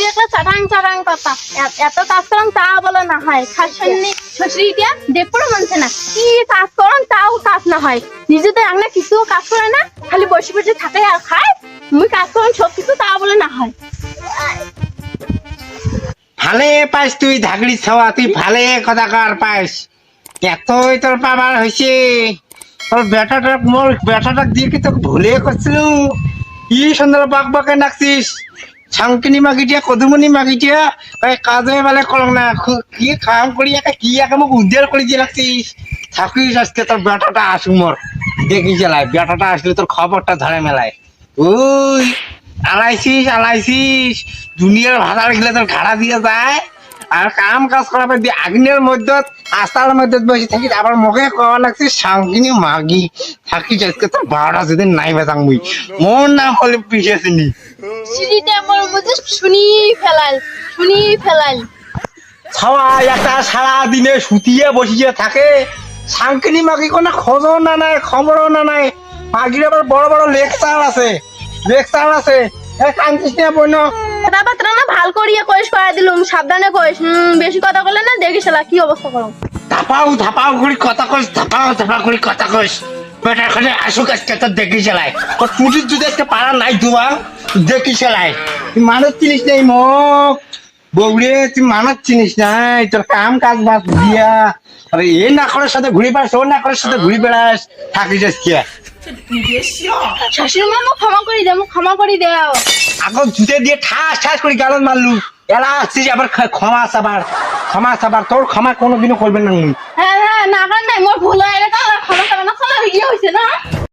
শাশুড়ি একটা চাটাং চাটাং কথা এত কাজ করন তা বলে না হয় শাশুড়িটা দেখপড়ো মানছে না কি কাজ করন তাও কাজ না হয় নিজেদের রান্না কিছু কাজ করে না খালি বসে বসে থাকে আর খায় মুই কাজ করন সব কিছু তা বলে না হয় ভালে পাইস তুই ধাগড়ি ছাওয়া তুই ভালে কথাকার পাইস এতই তোর পাবার হয়েছে তোর বেটাটা দিয়ে কি তোকে ভুলে করছিল কি সুন্দর বাক বাকে নাকছিস ছাংকিনি মাগিটিয়া কদুমনি মাগিটিয়া কাজে বেলে কলম না কি কাম করি কি একে মোক উদ্ধার করে দিয়ে রাখছিস থাকিস আজকে তোর বেটাটা আসুক মোর দেখি চালায় বেটাটা আসলে তোর খবরটা ধরে মেলায় ওই আলাইছিস দুনিয়ার ভাষা গেলে তোর ঘাড়া দিয়ে যায় আর কাম কাজ করাবে দিয়ে আগ্নের মধ্যে আস্তার মধ্যে বসে থাকি আবার মুখে কওয়া লাগছে সাংকিনি মাগি থাকিস আজকে তোর 12টা যেদিন নাই বেতাং মুই মন না হলে পিছিয়েছিনি সিঁড়িটা আমার মধ্যে শুনি ফেলাল ছাওয়া একটা সারা দিনে শুতিয়ে বসিয়ে থাকে সাংকিনি মাগি কোনো খোঁজও না নাই খবরও না নাই মাগির আবার বড় বড় লেকচার আছে কান্দিস না বোন কথাবার্তা না ভাল করিয়ে কইস করে দিলুম সাবধানে কইস বেশি কথা বললে না দেখিস কি অবস্থা করো ধাপাও করে কথা কইস ধাপা করে কথা কইস বেটার খানে আসুক আজকে তোর দেখি চালায় তোর টুটির যদি আজকে পাড়া নাই ধোয়া দেখি চালায় তুই মানুষ চিনিস নাই মোক বউরে তুই মানুষ চিনিস নাই তোর কাম কাজ বাদ দিয়া আরে এ নাকরের সাথে ঘুরে বেড়াস ও নাকরের সাথে ঘুরে বেড়াস থাকিস আজকে শাশুড়ি মা ক্ষমা করে দাও এখন জুতে দিয়ে ঠাস করে গালন মারলু এলা আসছিস আবার ক্ষমা সাবার তোর ক্ষমা কোনোদিনও করবেন না হ্যাঁ না নাই মোর ভুল হয়ে গেছে ক্ষমা করে না হয়েছে না